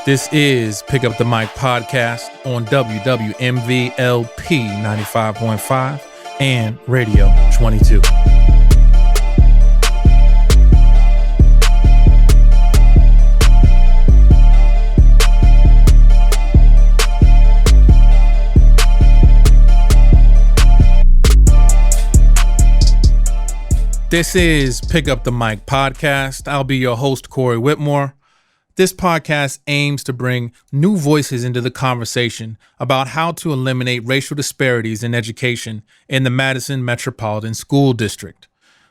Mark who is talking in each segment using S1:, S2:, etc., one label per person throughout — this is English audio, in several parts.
S1: This is Pick Up the Mic podcast on WWMVLP 95.5 and Radio 22. This is Pick Up the Mic podcast. I'll be your host, Corey Whitmore. This podcast aims to bring new voices into the conversation about how to eliminate racial disparities in education in the Madison Metropolitan School District.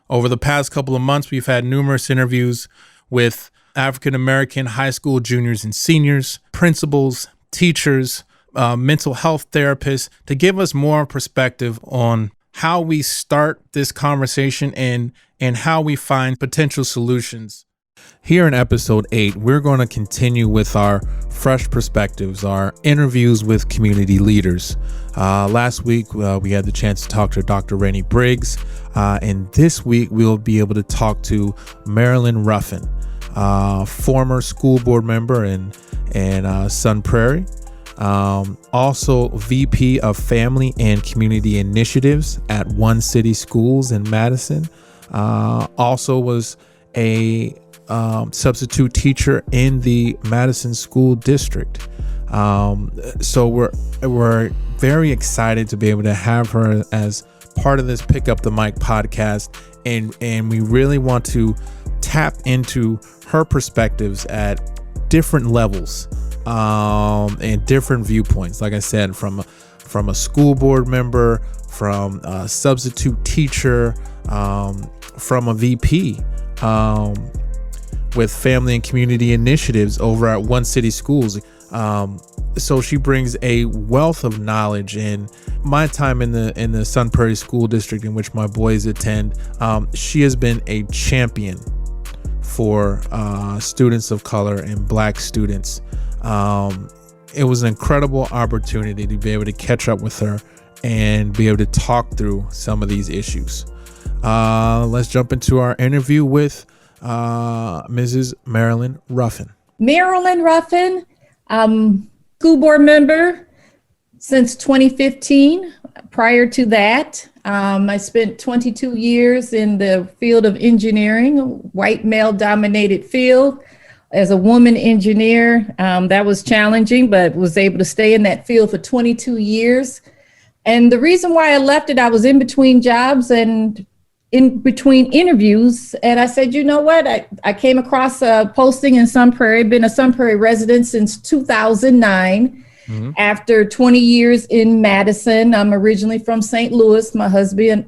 S1: Over the past couple of months, we've had numerous interviews with African-American high school juniors and seniors, principals, teachers, mental health therapists to give us more perspective on how we start this conversation and how we find potential solutions. Here in episode 8, we're going to continue with our fresh perspectives, our interviews with community leaders. Last week, we had the chance to talk to Dr. Rennie Briggs, and this week we'll be able to talk to Marilyn Ruffin, former school board member in Sun Prairie, also VP of Family and Community Initiatives at One City Schools in Madison, also was a substitute teacher in the Madison School District. So we're very excited to be able to have her as part of this Pick Up the Mic podcast, and we really want to tap into her perspectives at different levels and different viewpoints. Like I said, from a school board member, from a substitute teacher, from a VP. With Family and Community Initiatives over at One City Schools. So she brings a wealth of knowledge. In my time in the Sun Prairie School District, in which my boys attend, she has been a champion for students of color and Black students. It was an incredible opportunity to be able to catch up with her and be able to talk through some of these issues. Let's jump into our interview with Mrs. Marilyn Ruffin.
S2: Marilyn Ruffin, school board member since 2015. Prior to that, I spent 22 years in the field of engineering, a white male-dominated field. As a woman engineer, that was challenging, but was able to stay in that field for 22 years. And the reason why I left it, I was in between jobs and in between interviews. And I said, you know what? I came across a posting in Sun Prairie, been a Sun Prairie resident since 2009. Mm-hmm. After 20 years in Madison. I'm originally from St. Louis. My husband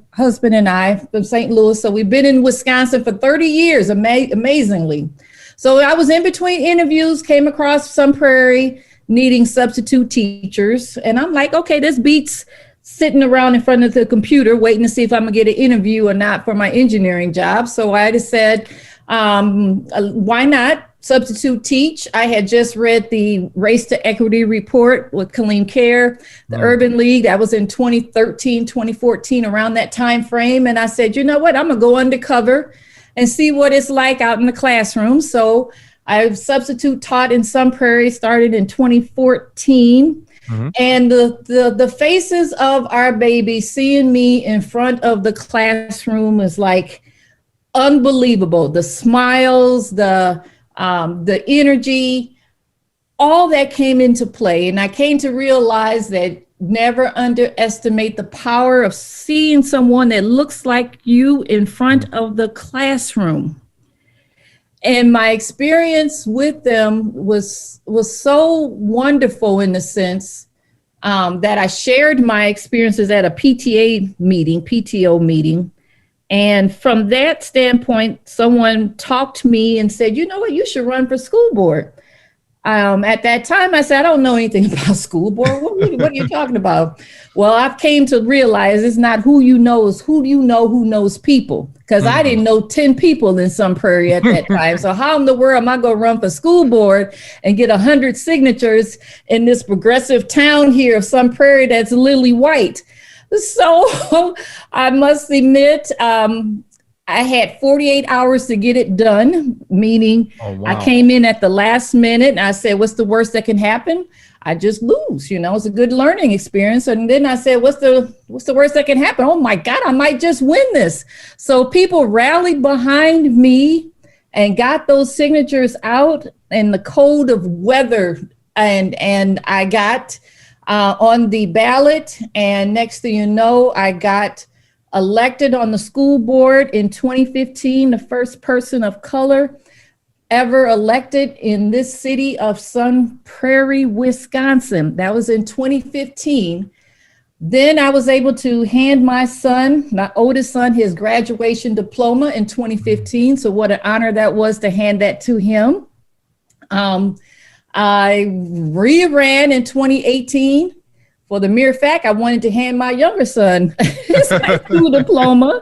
S2: and I from St. Louis. So we've been in Wisconsin for 30 years, amazingly. So I was in between interviews, came across Sun Prairie needing substitute teachers. And I'm like, okay, this beats sitting around in front of the computer waiting to see if I'm gonna get an interview or not for my engineering job. So I just said, why not substitute teach? I had just read the Race to Equity report with Colleen Kerr, the Urban League. That was in 2013, 2014, around that time frame. And I said, you know what, I'm gonna go undercover and see what it's like out in the classroom. So I substitute taught in Sun Prairie, started in 2014. Mm-hmm. And the faces of our babies seeing me in front of the classroom is like unbelievable. The smiles, the energy, all that came into play. And I came to realize that never underestimate the power of seeing someone that looks like you in front of the classroom. And my experience with them was so wonderful in the sense that I shared my experiences at a PTO meeting. And from that standpoint, someone talked to me and said, you know what, you should run for school board. At that time, I said, I don't know anything about school board. What are you talking about? Well, I've came to realize it's not who you know, it's who you know who knows people. Because I didn't know 10 people in Sun Prairie at that time. So how in the world am I going to run for school board and get 100 signatures in this progressive town here of Sun Prairie that's lily white? So I must admit, I had 48 hours to get it done, meaning I came in at the last minute and I said, what's the worst that can happen? I just lose, it's a good learning experience. And then I said, what's the worst that can happen? Oh my God, I might just win this. So people rallied behind me and got those signatures out and the code of weather. And I got on the ballot. And next thing you know, I got elected on the school board in 2015, the first person of color ever elected in this city of Sun Prairie, Wisconsin. That was in 2015. Then I was able to hand my oldest son, his graduation diploma in 2015. So what an honor that was to hand that to him. I re-ran in 2018 for the mere fact I wanted to hand my younger son his high school diploma.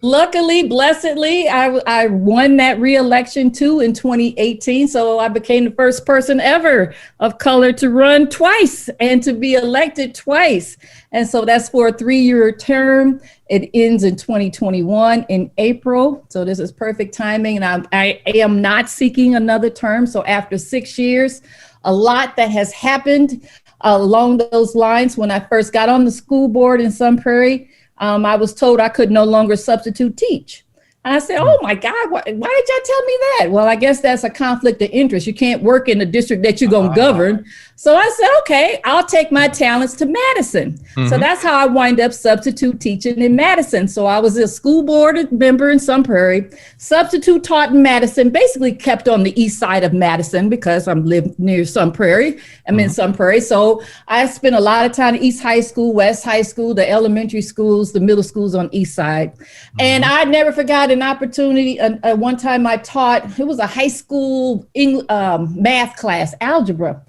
S2: Luckily, blessedly, I won that re-election too in 2018. So I became the first person ever of color to run twice and to be elected twice. And so that's for a 3-year term. It ends in 2021 in April. So this is perfect timing. And I am not seeking another term. So after 6 years, a lot that has happened along those lines. When I first got on the school board in Sun Prairie, I was told I could no longer substitute teach. And I said, oh my God, why did y'all tell me that? Well, I guess that's a conflict of interest. You can't work in the district that you're going to govern. So I said, okay, I'll take my talents to Madison. Mm-hmm. So that's how I wind up substitute teaching in Madison. So I was a school board member in Sun Prairie, substitute taught in Madison, basically kept on the east side of Madison because I'm live near Sun Prairie. I'm in Sun Prairie. So I spent a lot of time at East High School, West High School, the elementary schools, the middle schools on east side. Mm-hmm. And I never forgot an opportunity. One time I taught, it was a high school math class, algebra.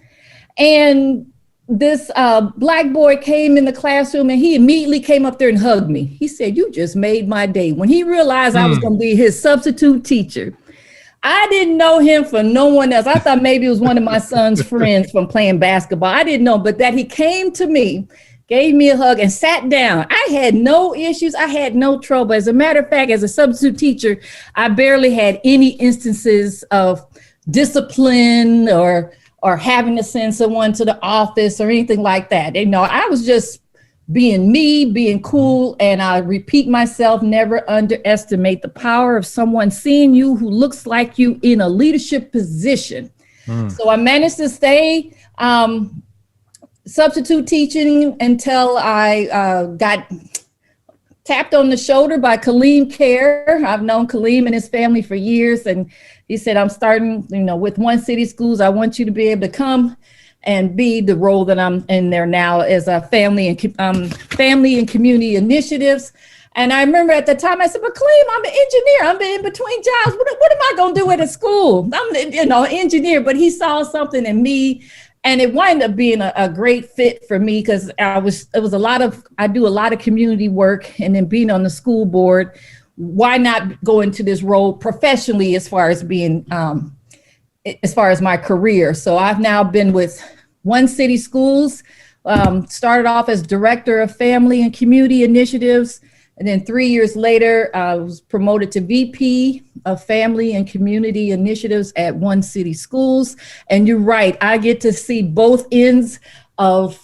S2: And this Black boy came in the classroom and he immediately came up there and hugged me. He said, you just made my day. When he realized I was going to be his substitute teacher, I didn't know him for no one else. I thought maybe it was one of my son's friends from playing basketball. I didn't know, but that he came to me, gave me a hug and sat down. I had no issues. I had no trouble. As a matter of fact, as a substitute teacher, I barely had any instances of discipline or having to send someone to the office or anything like that. I was just being me, being cool. And I repeat myself, never underestimate the power of someone seeing you who looks like you in a leadership position. So I managed to stay substitute teaching until I got tapped on the shoulder by Kaleem Care. I've known Kaleem and his family for years. And he said, I'm starting, with One City Schools. I want you to be able to come and be the role that I'm in there now as a family and community initiatives. And I remember at the time I said, but Kaleem, I'm an engineer. I'm in between jobs. What am I going to do at a school? I'm an engineer, but he saw something in me. And it wound up being a great fit for me because I do a lot of community work, and then being on the school board, why not go into this role professionally as far as being, as far as my career. So I've now been with One City Schools, started off as director of family and community initiatives. And then 3 years later, I was promoted to VP of Family and Community Initiatives at One City Schools. And you're right, I get to see both ends of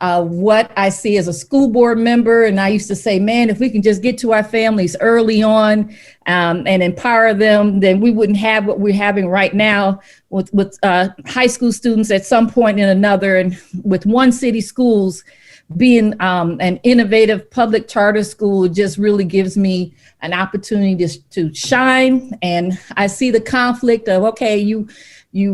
S2: what I see as a school board member. And I used to say, man, if we can just get to our families early on and empower them, then we wouldn't have what we're having right now with high school students at some point in another. And with One City Schools, being an innovative public charter school just really gives me an opportunity to shine. And I see the conflict of, okay, you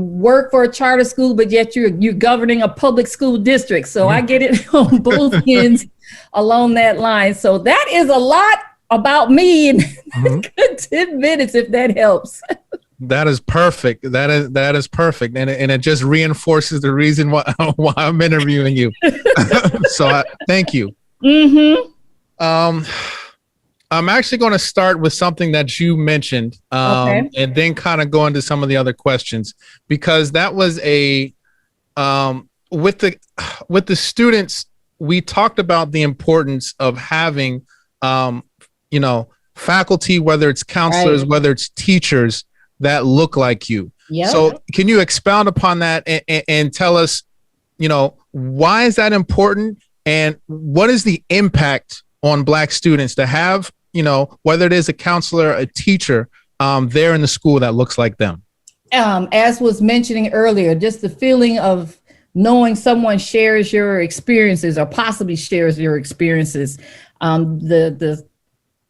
S2: work for a charter school, but yet you're governing a public school district. So I get it on both ends along that line. So that is a lot about me in good 10 minutes, if that helps.
S1: That is perfect. That is perfect. And it just reinforces the reason why I'm interviewing you. So thank you. I'm actually going to start with something that you mentioned, and then kind of go into some of the other questions, because that was with the students, we talked about the importance of having, faculty, whether it's counselors,
S2: Right.
S1: whether it's teachers that look like you.
S2: Yep.
S1: So can you expound upon that and tell us, why is that important and what is the impact on Black students to have, whether it is a counselor, a teacher there in the school that looks like them?
S2: As was mentioning earlier, just the feeling of knowing someone shares your experiences or possibly shares your experiences.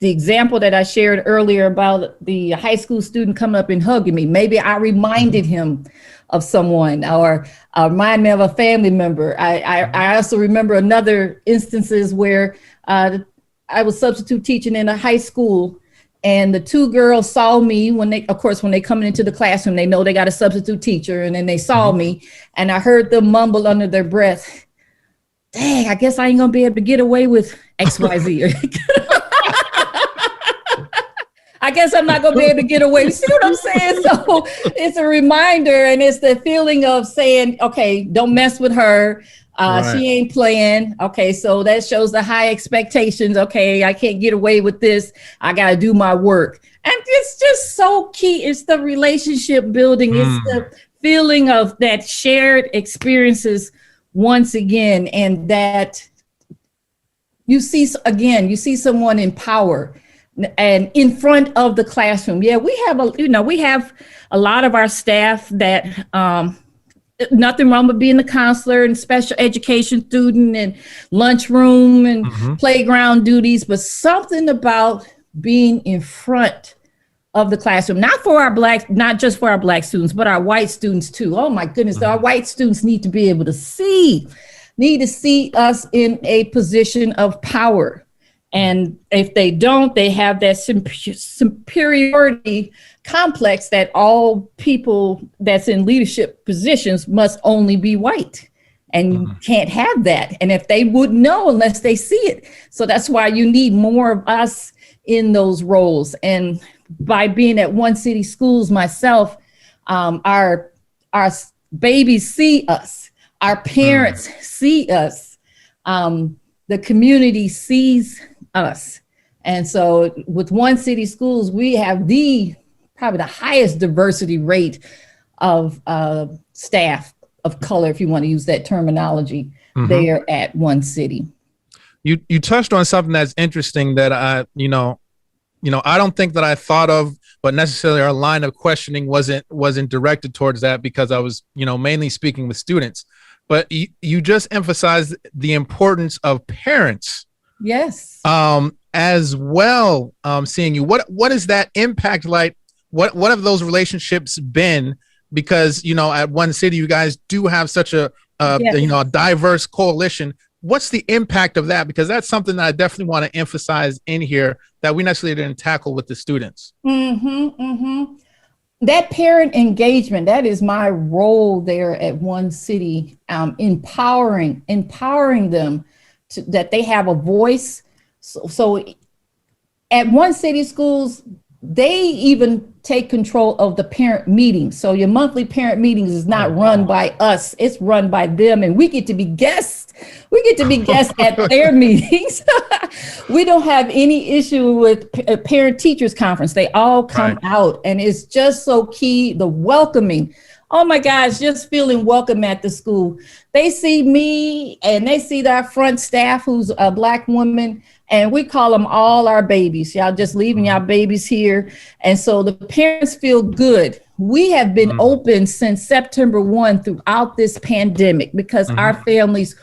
S2: The example that I shared earlier about the high school student coming up and hugging me, maybe I reminded him of someone or remind me of a family member. I also remember another instances where I was substitute teaching in a high school, and the two girls saw me when they coming into the classroom, they know they got a substitute teacher, and then they saw me, and I heard them mumble under their breath, "Dang, I guess I ain't gonna be able to get away with XYZ." I guess I'm not going to be able to get away. You see what I'm saying? So it's a reminder, and it's the feeling of saying, okay, don't mess with her. Right. She ain't playing. Okay, so that shows the high expectations. Okay, I can't get away with this. I got to do my work. And it's just so key. It's the relationship building. It's the feeling of that shared experiences once again, and that you see someone in power and in front of the classroom. Yeah, we have a lot of our staff that nothing wrong with being a counselor and special education student and lunchroom and playground duties, but something about being in front of the classroom, not just for our Black students, but our white students too. Oh my goodness, our white students need to be able to see us in a position of power. And if they don't, they have that superiority complex that all people that's in leadership positions must only be white. And you can't have that. And if they wouldn't know unless they see it. So that's why you need more of us in those roles. And by being at One City Schools myself, our babies see us, our parents see us, the community sees us. And so with One City Schools, we have probably the highest diversity rate of staff of color, if you want to use that terminology, there at One City.
S1: You touched on something that's interesting that I don't think that I thought of, but necessarily our line of questioning wasn't directed towards that because I was, mainly speaking with students. But you just emphasized the importance of parents.
S2: Yes.
S1: As well, seeing you. What is that impact like? What have those relationships been? Because at One City, you guys do have such a diverse coalition. What's the impact of that? Because that's something that I definitely want to emphasize in here that we necessarily didn't tackle with the students.
S2: That parent engagement, that is my role there at One City, empowering them that they have a voice. So at One City Schools, they even take control of the parent meetings. So your monthly parent meetings is not run by us, it's run by them. And we get to be guests. We get to be guests at their meetings. We don't have any issue with parent teachers conference. They all come out, and it's just so key, the welcoming. Oh my gosh, just feeling welcome at the school. They see me and they see our front staff, who's a Black woman, and we call them all our babies. Y'all just leaving y'all babies here. And so the parents feel good. We have been open since September 1 throughout this pandemic because our families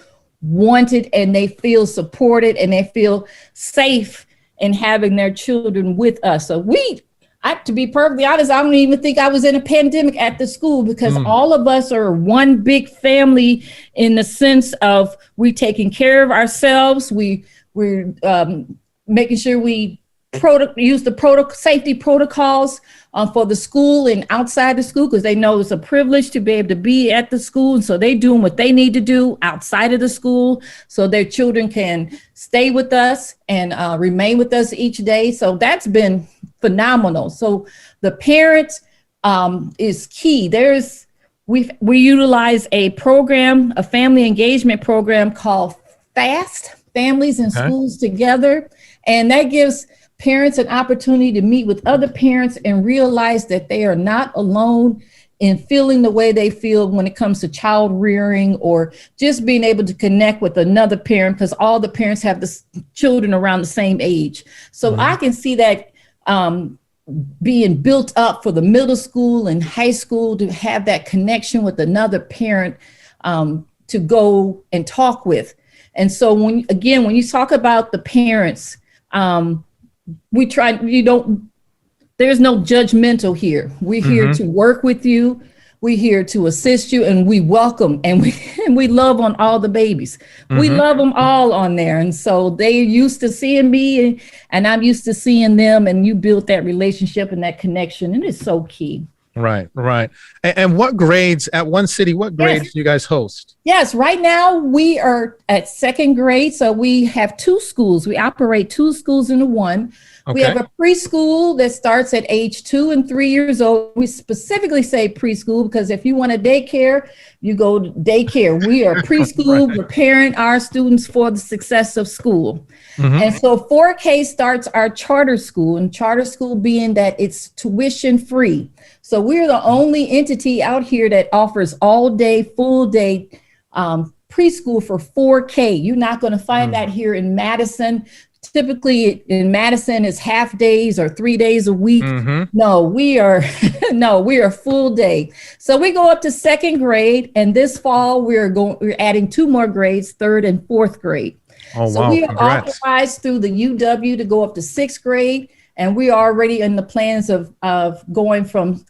S2: wanted, and they feel supported, and they feel safe in having their children with us. So to be perfectly honest, I don't even think I was in a pandemic at the school because all of us are one big family in the sense of we taking care of ourselves. We're making sure we use the safety protocols for the school and outside the school, because they know it's a privilege to be able to be at the school. And so they're doing what they need to do outside of the school so their children can stay with us and remain with us each day. So that's been phenomenal. So the parents is key. We utilize a program, a family engagement program called FAST, Families and Schools Together. And that gives parents an opportunity to meet with other parents and realize that they are not alone in feeling the way they feel when it comes to child rearing, or just being able to connect with another parent, because all the parents have the children around the same age. So I can see that being built up for the middle school and high school, to have that connection with another parent to go and talk with. And so when you talk about the parents, there's no judgmental here. We're here to work with you. We're here to assist you, and we welcome and we love on all the babies. We love them all on there. And so they're used to seeing me, and I'm used to seeing them, and you built that relationship and that connection, and it's so key.
S1: Right. And what grades at One City, what grades do you guys host?
S2: Yes, right now we are at second grade. So we have two schools. We operate two schools into one. Okay. We have a preschool that starts at age 2 and 3 years old. We specifically say preschool because if you want a daycare, you go to daycare. We are preschool, preparing our students for the success of school. And so 4K starts our charter school, and charter school being that it's tuition free. So we're the only entity out here that offers all day, full day preschool for 4K. You're not going to find that here in Madison. Typically in Madison is half days or 3 days a week. No, we are full day. So we go up to second grade, and this fall we're adding 2 more grades, third and fourth grade. Oh, so wow. We are authorized through the UW to go up to 6th grade. And we are already in the plans of going from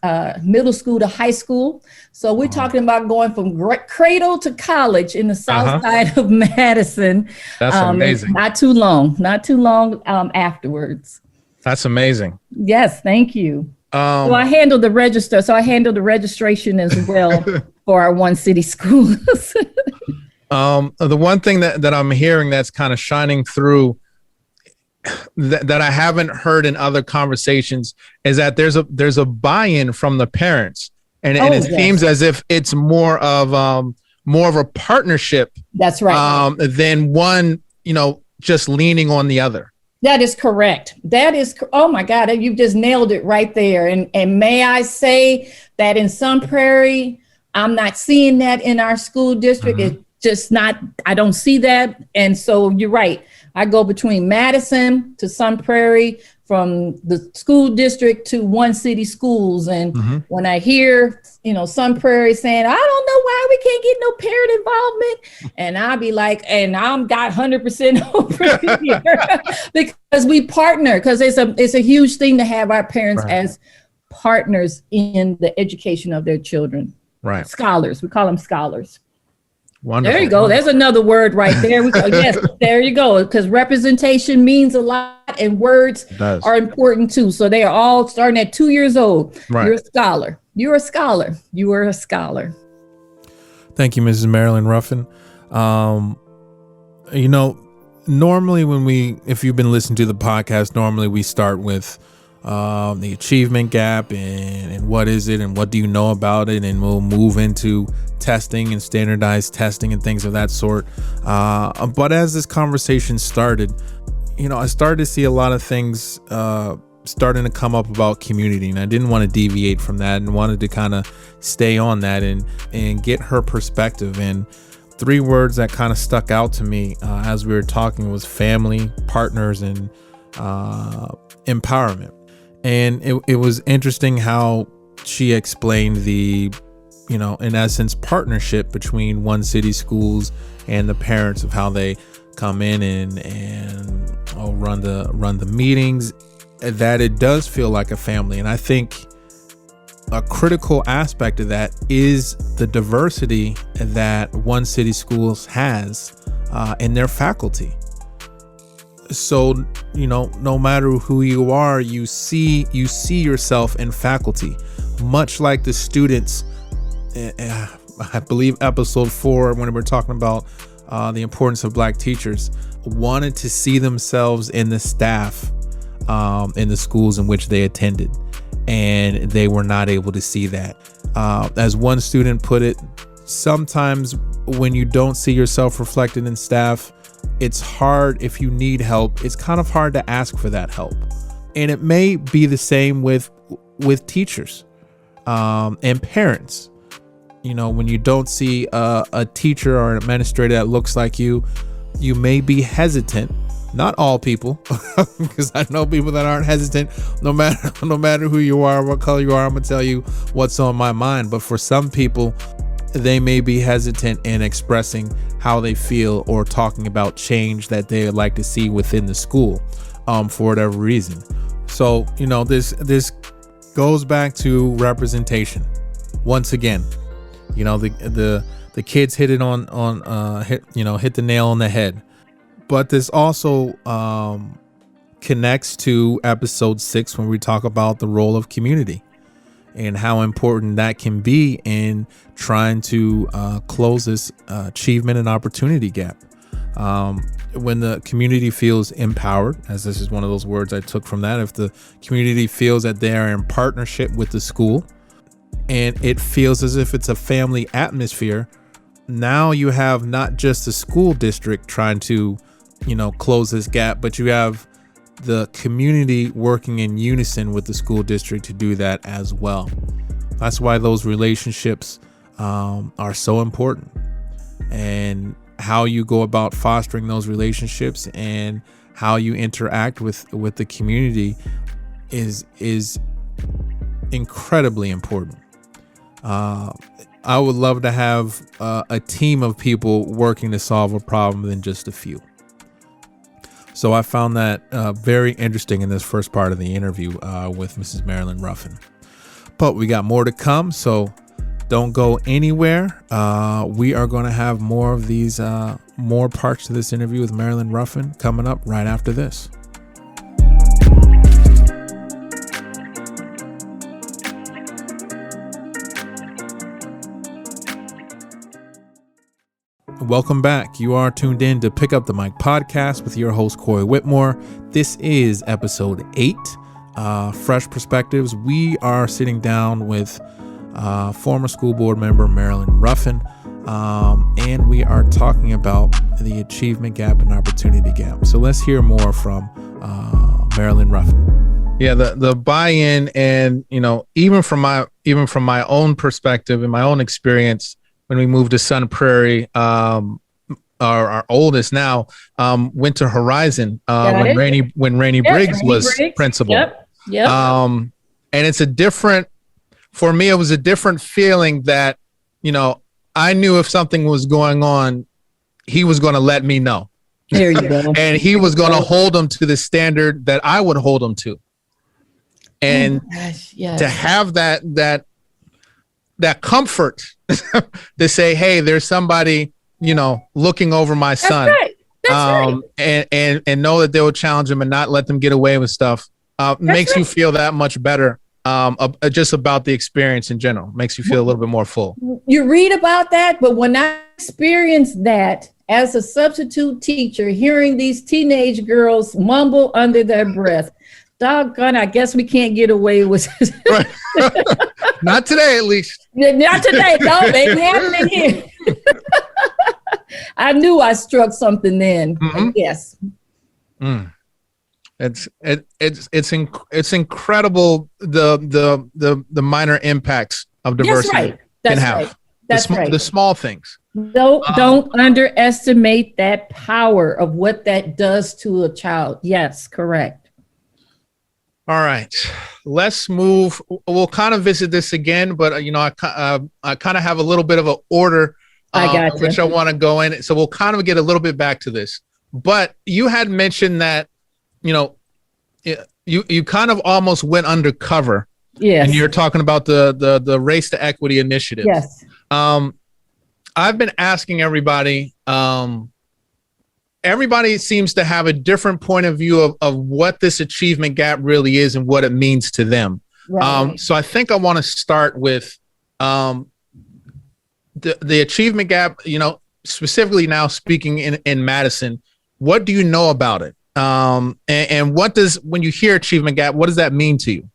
S2: middle school to high school. So we're talking about going from cradle to college in the south side of Madison.
S1: That's amazing.
S2: Not too long afterwards.
S1: That's amazing.
S2: Yes, thank you. So I handle the register. So I handle the registration as well for our One City schools.
S1: The one thing that I'm hearing that's kind of shining through that I haven't heard in other conversations is that there's a buy-in from the parents, and it seems as if it's more of a partnership. That's right. Than one, just leaning on the other.
S2: That is correct. Oh my God, you just nailed it right there. And may I say that in Sun Prairie, I'm not seeing that in our school district. It's just not, I don't see that. And so you're right. I go between Madison to Sun Prairie, from the school district to One City schools. And when I hear, Sun Prairie saying, I don't know why we can't get no parent involvement. And I'll be like, and I'm got 100% over here because we partner, because it's a huge thing to have our parents as partners in the education of their children.
S1: Right.
S2: Scholars. We call them scholars.
S1: Wonderful.
S2: There you go. There's another word right there. Yes, there you go. Because representation means a lot, and words are important too. So they are all starting at 2 years old. Right. You're a scholar. You're a scholar. You are a scholar.
S1: Thank you, Mrs. Marilyn Ruffin. Normally if you've been listening to the podcast, normally we start with the achievement gap and what is it and what do you know about it, and we'll move into testing and standardized testing and things of that sort. But as this conversation started, I started to see a lot of things starting to come up about community, and I didn't want to deviate from that and wanted to kind of stay on that and get her perspective. And 3 words that kind of stuck out to me as we were talking was family, partners, and empowerment. And it was interesting how she explained the, in essence, partnership between One City schools and the parents, of how they come in and run the meetings, that it does feel like a family. And I think a critical aspect of that is the diversity that One City schools has in their faculty. So, no matter who you are, you see yourself in faculty, much like the students. I believe episode 4, when we were talking about the importance of Black teachers, wanted to see themselves in the staff in the schools in which they attended, and they were not able to see that. As one student put it, sometimes when you don't see yourself reflected in staff, it's hard. If you need help, it's kind of hard to ask for that help. And it may be the same with teachers and parents. You know, when you don't see a teacher or an administrator that looks like you may be hesitant. Not all people, because I know people that aren't hesitant. No matter who you are, what color you are, I'm gonna tell you what's on my mind. But for some people, they may be hesitant in expressing how they feel or talking about change that they would like to see within the school, for whatever reason. So, you know, this goes back to representation. Once again, you know, the kids hit it hit the nail on the head. But this also connects to episode 6 when we talk about the role of community and how important that can be in trying to close this achievement and opportunity gap. When the community feels empowered, as this is one of those words I took from that, if the community feels that they are in partnership with the school and it feels as if it's a family atmosphere, now you have not just the school district trying to, you know, close this gap, but you have the community working in unison with the school district to do that as well. That's why those relationships are so important, and how you go about fostering those relationships and how you interact with the community is incredibly important. I would love to have a team of people working to solve a problem than just a few. So I found that very interesting in this first part of the interview with Mrs. Marilyn Ruffin. But we got more to come, so don't go anywhere. We are going to have more of these, more parts to this interview with Marilyn Ruffin coming up right after this. Welcome back. You are tuned in to Pick Up the Mic podcast with your host, Corey Whitmore. This is episode 8, Fresh Perspectives. We are sitting down with former school board member Marilyn Ruffin, and we are talking about the achievement gap and opportunity gap. So let's hear more from Marilyn Ruffin. Yeah, the buy-in, and you know, even from my own perspective and my own experience, when we moved to Sun Prairie, our oldest now went to Horizon when Rainey Briggs was principal. Yep. And it's for me, it was a different feeling that, you know, I knew if something was going on, he was going to let me know.
S2: There you go.
S1: And he was going to hold them to the standard that I would hold them to. And to have that comfort to say, hey, there's somebody, you know, looking over my son.
S2: That's right.
S1: And know that they will challenge him and not let them get away with stuff. Makes you feel that much better. Just about the experience in general, makes you feel a little bit more full.
S2: You read about that, but when I experienced that as a substitute teacher, hearing these teenage girls mumble under their breath, doggone, I guess we can't get away with it. Right.
S1: Not today, at least.
S2: Not today. No, they ain't happening here. I knew I struck something then. Mm-hmm. Yes.
S1: It's incredible the minor impacts of diversity can have.
S2: That's right.
S1: The small things.
S2: Don't underestimate that power of what that does to a child. Yes, correct.
S1: All right, let's move. We'll kind of visit this again, but you know, I kind of have a little bit of an order which I want to go in. So we'll kind of get a little bit back to this. But you had mentioned that, you know, you kind of almost went undercover. Yes. And you're talking about the Race to Equity initiative.
S2: Yes.
S1: I've been asking everybody. Everybody seems to have a different point of view of what this achievement gap really is and what it means to them. Right. So I think I want to start with the achievement gap, you know, specifically now speaking in Madison. What do you know about it? And when you hear achievement gap, what does that mean to you?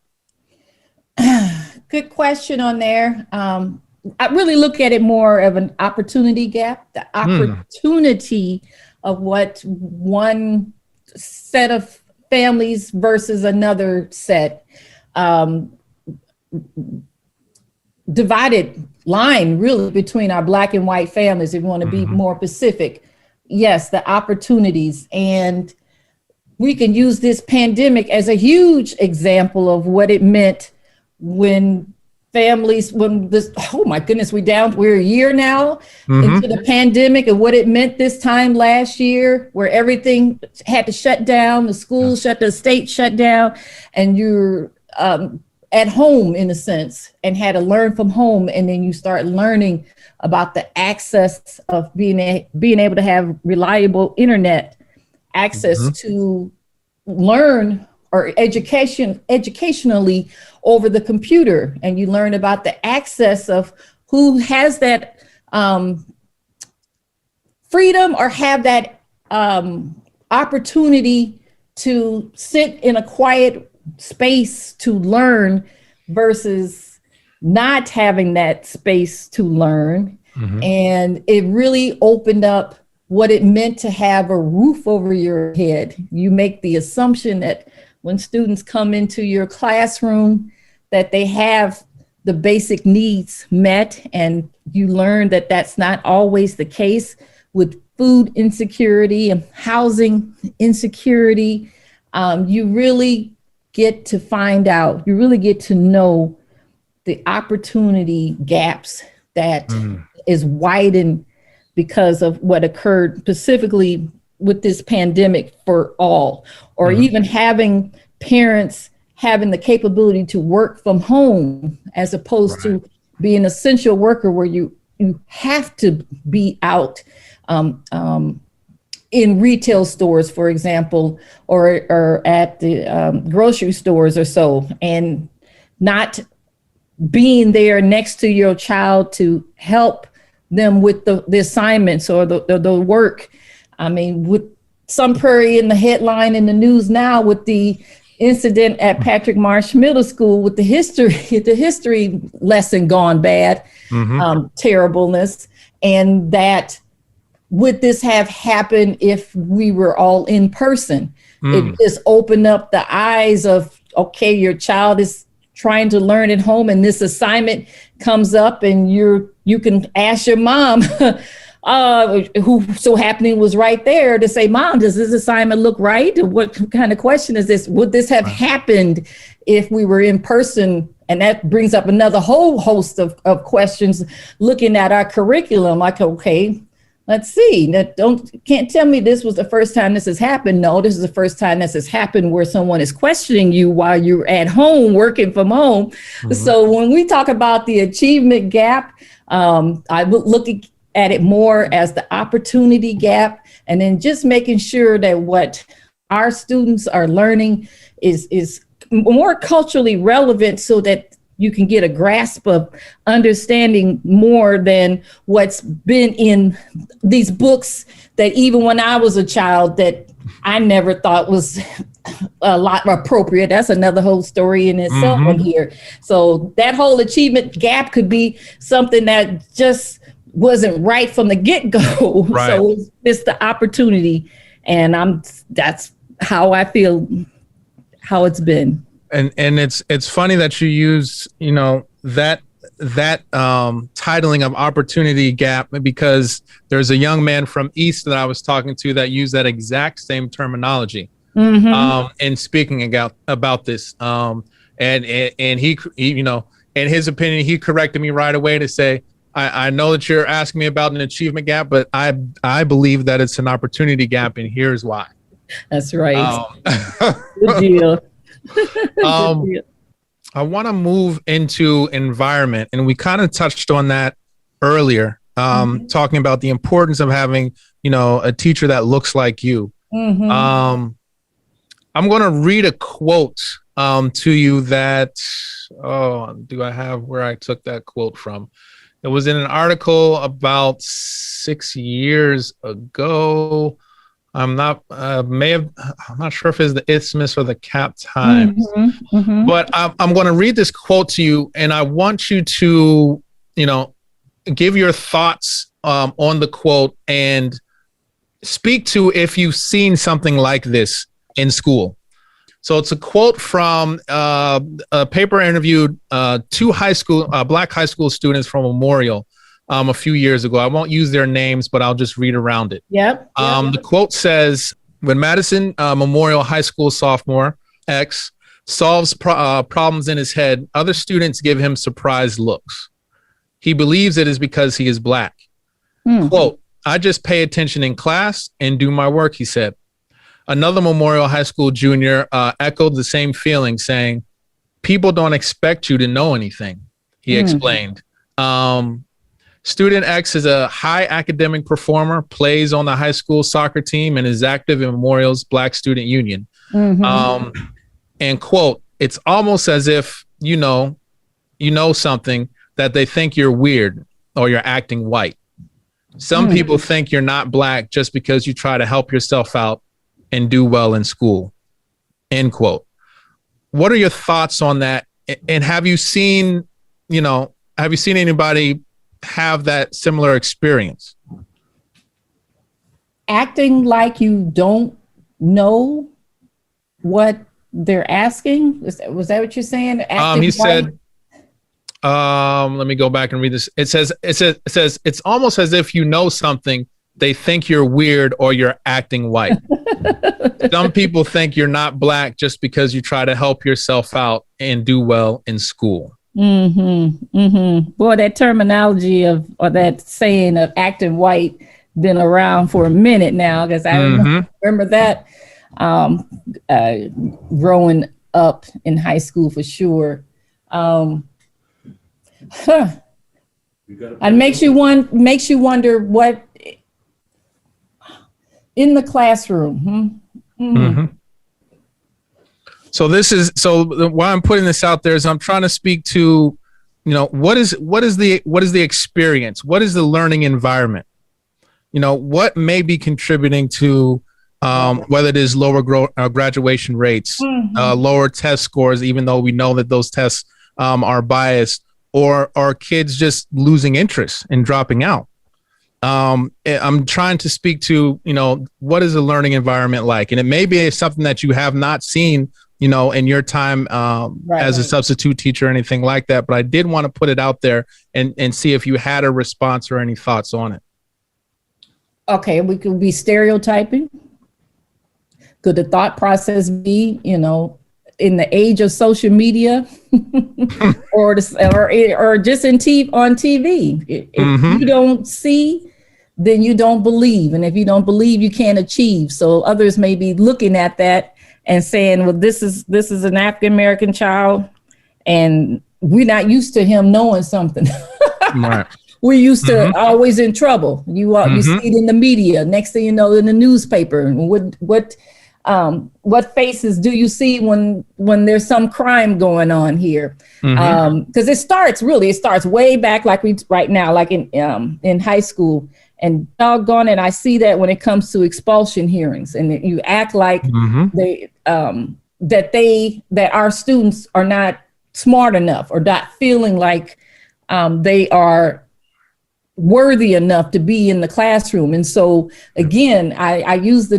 S2: Good question on there. I really look at it more of an opportunity gap, the opportunity of what one set of families versus another set. Divided line really between our Black and white families, if you want to be more specific. Yes, the opportunities. And we can use this pandemic as a huge example of what it meant when families, when this, oh my goodness, we're a year now into the pandemic, and what it meant this time last year, where everything had to shut down, the schools shut, the state shut down, and you're at home in a sense, and had to learn from home. And then you start learning about the access of being able to have reliable internet access to learn or educationally over the computer. And you learn about the access of who has that freedom or have that opportunity to sit in a quiet space to learn versus not having that space to learn. And it really opened up what it meant to have a roof over your head. You make the assumption that when students come into your classroom, that they have the basic needs met, and you learn that that's not always the case with food insecurity and housing insecurity. You really get to find out, you really get to know the opportunity gaps that is widened because of what occurred specifically with this pandemic for all, or even having parents having the capability to work from home as opposed to being an essential worker where you have to be out in retail stores, for example, or at the grocery stores or so, and not being there next to your child to help them with the assignments or the work. I mean, with Sun Prairie in the headline in the news now with the incident at Patrick Marsh Middle School with the history lesson gone bad, terribleness, and that would this have happened if we were all in person? It just opened up the eyes of, okay, your child is trying to learn at home and this assignment comes up and you can ask your mom, who so happening was right there, to say, Mom, does this assignment look right? What kind of question is this? Would this have happened if we were in person? And that brings up another whole host of questions looking at our curriculum. Like, okay, let's see. Can't tell me this was the first time this has happened. No, this is the first time this has happened where someone is questioning you while you're at home, working from home. So when we talk about the achievement gap, I would look at it more as the opportunity gap, and then just making sure that what our students are learning is more culturally relevant so that you can get a grasp of understanding more than what's been in these books that even when I was a child that I never thought was a lot appropriate. That's another whole story in itself on here. So that whole achievement gap could be something that just wasn't right from the get-go. So it's the opportunity, and that's how I feel, how it's been.
S1: And it's funny that you use, that titling of opportunity gap, because there's a young man from East that I was talking to that used that exact same terminology and speaking about this. And he, in his opinion, he corrected me right away to say, I know that you're asking me about an achievement gap, but I believe that it's an opportunity gap, and here's why.
S2: That's right. Good deal.
S1: I want to move into environment, and we kind of touched on that earlier, talking about the importance of having, a teacher that looks like you. I'm going to read a quote to you that, do I have where I took that quote from? It was in an article about 6 years ago. I'm not sure if it's the Isthmus or the Cap Times, but I'm going to read this quote to you, and I want you to, give your thoughts on the quote and speak to if you've seen something like this in school. So it's a quote from a paper interviewed two black high school students from Memorial a few years ago. I won't use their names, but I'll just read around it.
S2: Yep.
S1: The quote says, when Madison Memorial High School sophomore X solves problems in his head, other students give him surprised looks. He believes it is because he is black. Quote, I just pay attention in class and do my work, he said. Another Memorial High School junior echoed the same feeling, saying, people don't expect you to know anything, he explained. Student X is a high academic performer, plays on the high school soccer team, and is active in Memorial's Black Student Union. And quote, it's almost as if you know something that they think you're weird or you're acting white. Some people think you're not black just because you try to help yourself out and do well in school. End quote. What are your thoughts on that? And have you seen anybody have that similar experience?
S2: Acting like you don't know what they're asking? Was that what you're saying?
S1: He said, let me go back and read this. It says it's almost as if you know something. They think you're weird or you're acting white. Some people think you're not black just because you try to help yourself out and do well in school.
S2: Boy, that terminology or that saying of acting white been around for a minute now, because I remember that growing up in high school for sure. And makes you wonder what in the classroom.
S1: So why I'm putting this out there is I'm trying to speak to, what is the experience? What is the learning environment? What may be contributing to whether it is lower graduation rates, lower test scores, even though we know that those tests are biased, or are kids just losing interest and dropping out? I'm trying to speak to, what is the learning environment like? And it may be something that you have not seen, in your time as a substitute teacher or anything like that. But I did want to put it out there and see if you had a response or any thoughts on it.
S2: Okay, we could be stereotyping. Could the thought process be, in the age of social media or just on TV? If you don't see, then you don't believe. And if you don't believe, you can't achieve. So others may be looking at that and saying, well, this is an African-American child and we're not used to him knowing something.
S1: Right.
S2: We're used to always in trouble. You see it in the media. Next thing you know, in the newspaper. And what faces do you see when there's some crime going on here? Because it starts way back, like right now, like in high school. And doggone it, I see that when it comes to expulsion hearings, and you act like that our students are not smart enough or not feeling like they are worthy enough to be in the classroom. And so again, I use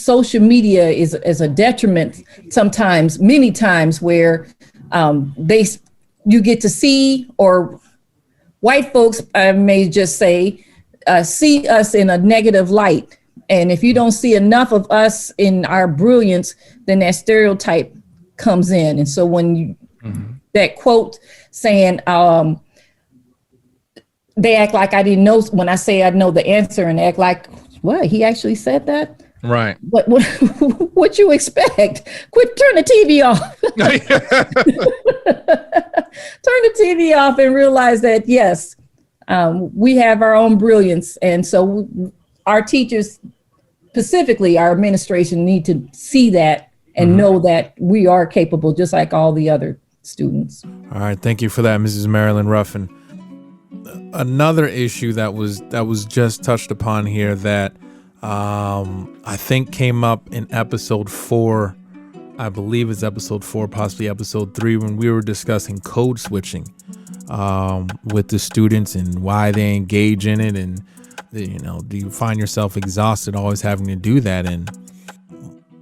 S2: social media as a detriment sometimes, many times, where you get to see, or white folks may just say, see us in a negative light. And if you don't see enough of us in our brilliance, then that stereotype comes in. And so when that quote saying, they act like I didn't know, when I say I know the answer, and act like, what, he actually said that?
S1: Right.
S2: What you expect? Turn the TV off. Turn the TV off and realize that, yes, we have our own brilliance. And so our teachers, specifically our administration, need to see that and know that we are capable, just like all the other students.
S1: All right. Thank you for that, Mrs. Marilyn Ruffin. Another issue that was just touched upon here that I think came up in episode 4, I believe it's episode 4, possibly episode 3, when we were discussing code switching with the students and why they engage in it. And, do you find yourself exhausted always having to do that? And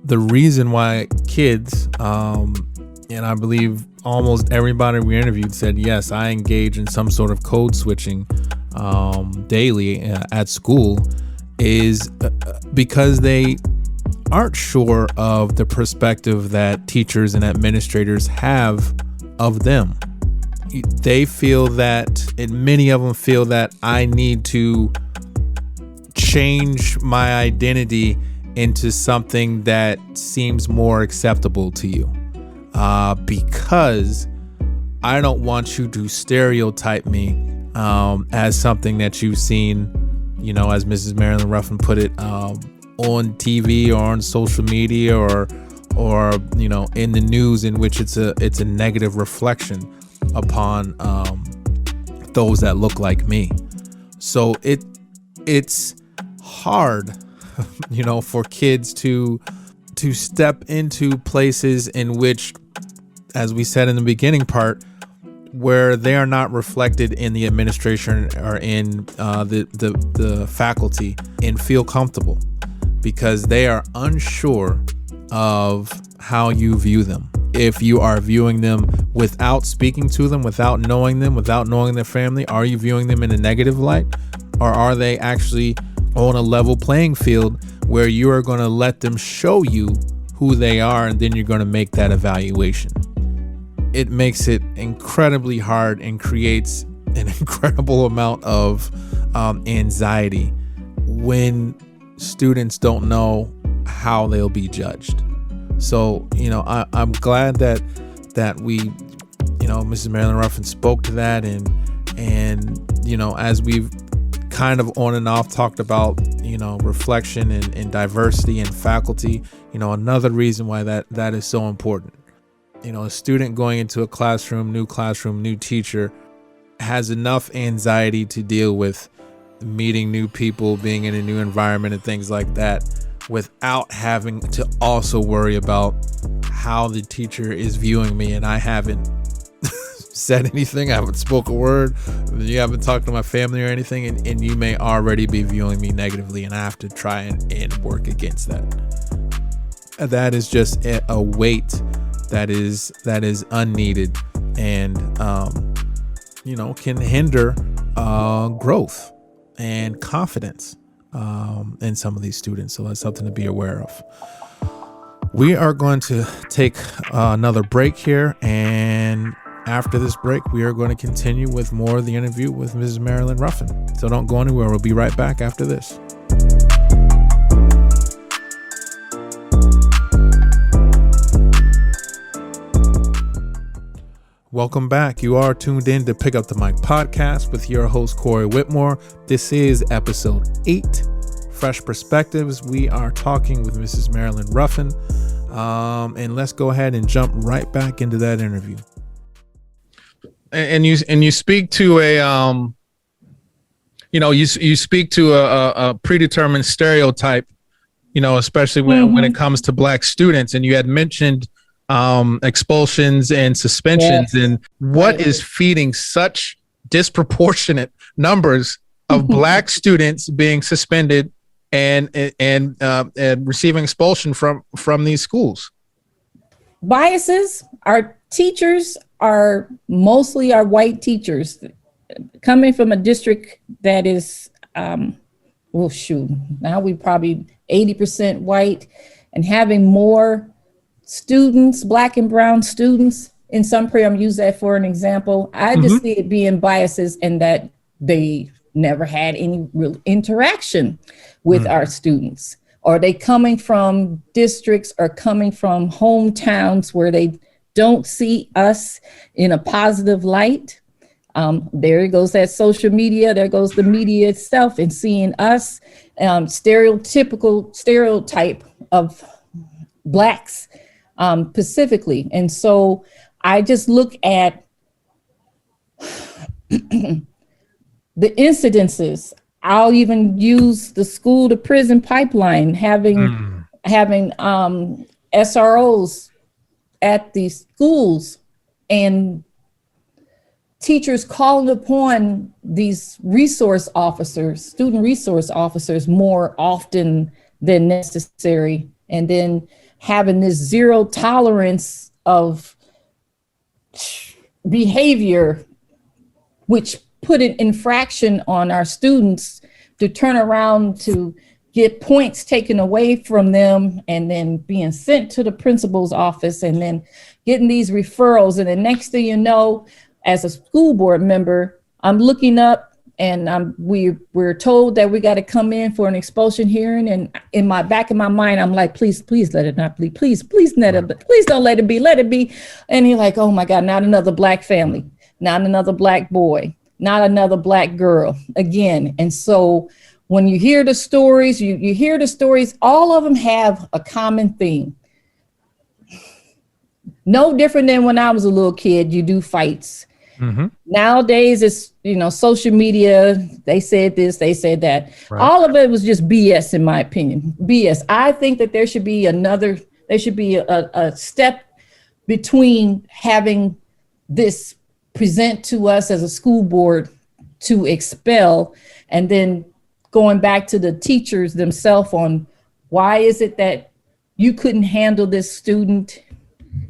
S1: the reason why kids, and I believe almost everybody we interviewed said, yes, I engage in some sort of code switching daily at school, is because they aren't sure of the perspective that teachers and administrators have of them. They feel that, and many of them feel that, I need to change my identity into something that seems more acceptable to you, because I don't want you to stereotype me as something that you've seen, as Mrs. Marilyn Ruffin put it, on TV or on social media or in the news, in which it's a negative reflection upon those that look like me. So it's hard for kids to step into places in which, as we said in the beginning part, where they are not reflected in the administration or in the faculty, and feel comfortable, because they are unsure of how you view them. If you are viewing them without speaking to them, without knowing them, without knowing their family, are you viewing them in a negative light? Or are they actually on a level playing field where you are going to let them show you who they are, and then you're going to make that evaluation? It makes it incredibly hard and creates an incredible amount of anxiety when students don't know how they'll be judged. So, I'm glad that we, Mrs. Marilyn Ruffin spoke to that, and as we've kind of on and off talked about, reflection and diversity and faculty, another reason why that is so important. A student going into a classroom, new teacher, has enough anxiety to deal with meeting new people, being in a new environment and things like that, without having to also worry about how the teacher is viewing me. And I haven't said anything, I haven't spoke a word, you haven't talked to my family or anything, and you may already be viewing me negatively, and I have to try and work against that. That is just a weight that is unneeded, and can hinder growth and confidence in some of these students. So that's something to be aware of. We are going to take another break here, and after this break, we are going to continue with more of the interview with Mrs. Marilyn Ruffin. So don't go anywhere. We'll be right back after this. Welcome back. You are tuned in to Pick Up the Mic podcast with your host, Corey Whitmore. This is episode 8, Fresh Perspectives. We are talking with Mrs. Marilyn Ruffin. And let's go ahead and jump right back into that interview. And you speak to you speak to a predetermined stereotype, especially when it comes to Black students. And you had mentioned expulsions and suspensions, and what is feeding such disproportionate numbers of Black students being suspended and receiving expulsion from these schools?
S2: Biases. Our teachers are mostly our white teachers, coming from a district that is, now we probably 80% white, and having more students, Black and brown students in Sun Prairie. I'm use that for an example. I just see it being biases, and that they never had any real interaction with our students. Or they coming from districts or coming from hometowns where they don't see us in a positive light. There goes that social media, there goes the media itself, and seeing us, stereotype of Blacks specifically. And so I just look at the incidences. I'll even use the school to prison pipeline, having SROs at the schools, and teachers calling upon these resource officers, student resource officers, more often than necessary. And then having this zero tolerance of behavior, which put an infraction on our students to turn around to get points taken away from them, and then being sent to the principal's office, and then getting these referrals. And the next thing you know, as a school board member, I'm looking up and we're told that we got to come in for an expulsion hearing. And in my back of my mind, I'm like, please let it not be. Please let it, please don't let it be. Let it be. And he's like, oh my God, not another Black family, not another Black boy, not another Black girl again. And so when you hear the stories, you hear the stories, all of them have a common theme. No different than when I was a little kid, you do fights. Mm-hmm. Nowadays, it's, social media, they said this, they said that. Right. All of it was just BS, in my opinion. BS. I think that there should be a step between having this present to us as a school board to expel, and then going back to the teachers themselves on why is it that you couldn't handle this student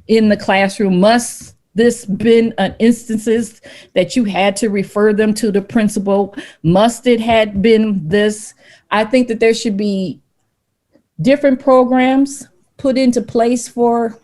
S2: in the classroom? Must this been instances that you had to refer them to the principal? Must it had been this? I think that there should be different programs put into place for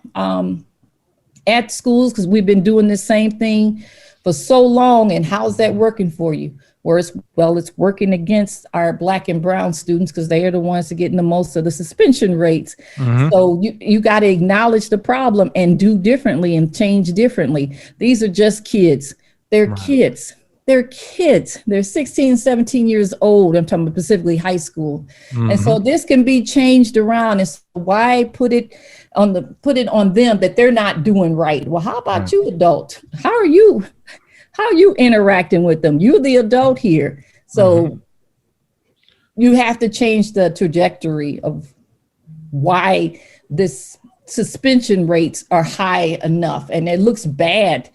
S2: at schools, because we've been doing the same thing for so long. And how's that working for you? It's working against our Black and brown students, because they are the ones that are getting the most of the suspension rates. Mm-hmm. So you got to acknowledge the problem and do differently and change differently. These are just kids. They're right. Kids. They're kids. They're 16, 17 years old. I'm talking about specifically high school. Mm-hmm. And so this can be changed around. And so why put it on them that they're not doing right? Well, how about you, adult? How are you interacting with them? You're the adult here. So you have to change the trajectory of why this suspension rates are high enough, and it looks bad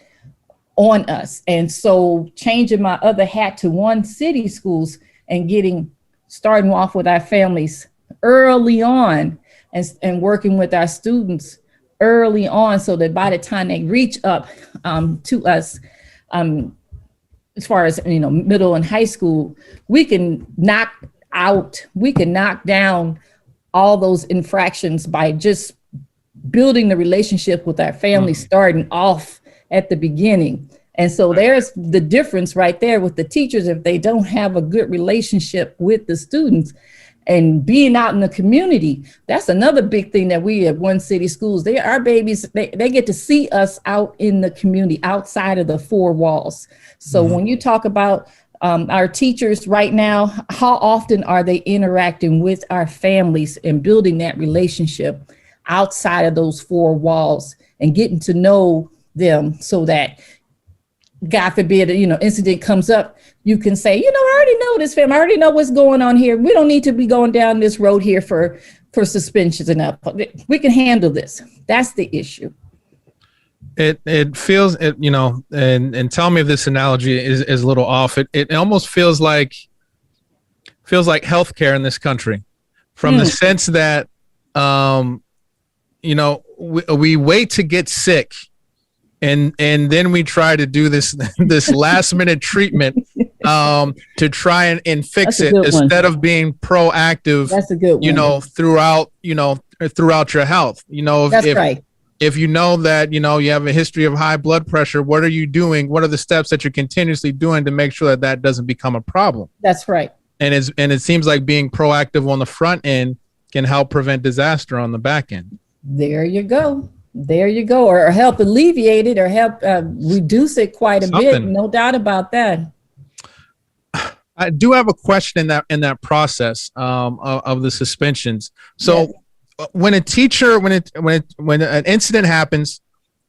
S2: on us. And so changing my other hat to one city schools and starting off with our families early on, and working with our students early on, so that by the time they reach up to us, as far as, middle and high school, we can knock down all those infractions by just building the relationship with our family, starting off at the beginning. And so there's the difference right there with the teachers. If they don't have a good relationship with the students and being out in the community, that's another big thing that we at One City Schools, our babies, they get to see us out in the community, outside of the four walls. So when you talk about our teachers right now, how often are they interacting with our families and building that relationship outside of those four walls and getting to know them, so that, God forbid, incident comes up, you can say, I already know this family. I already know what's going on here. We don't need to be going down this road here for suspensions and up. We can handle this. That's the issue.
S1: It feels, and tell me if this analogy is a little off. It almost feels like healthcare in this country, from the sense that, we wait to get sick. And then we try to do this last minute treatment to try and fix it, instead of being proactive.
S2: That's a good one.
S1: Throughout your health.
S2: Right.
S1: If you know that you have a history of high blood pressure, what are you doing? What are the steps that you're continuously doing to make sure that doesn't become a problem?
S2: That's right.
S1: And it seems like being proactive on the front end can help prevent disaster on the back end.
S2: There you go. Or help alleviate it, or help reduce it quite a bit. No doubt about that.
S1: I do have a question in that process of the suspensions. So yes. When a teacher, when an incident happens,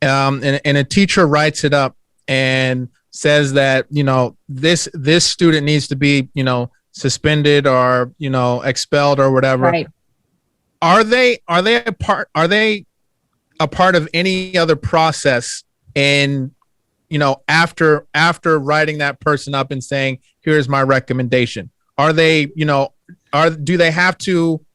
S1: and a teacher writes it up and says that, this student needs to be, suspended or, expelled or whatever. Right. Are they a part of any other process, and after writing that person up and saying, here's my recommendation? Are they, do they have to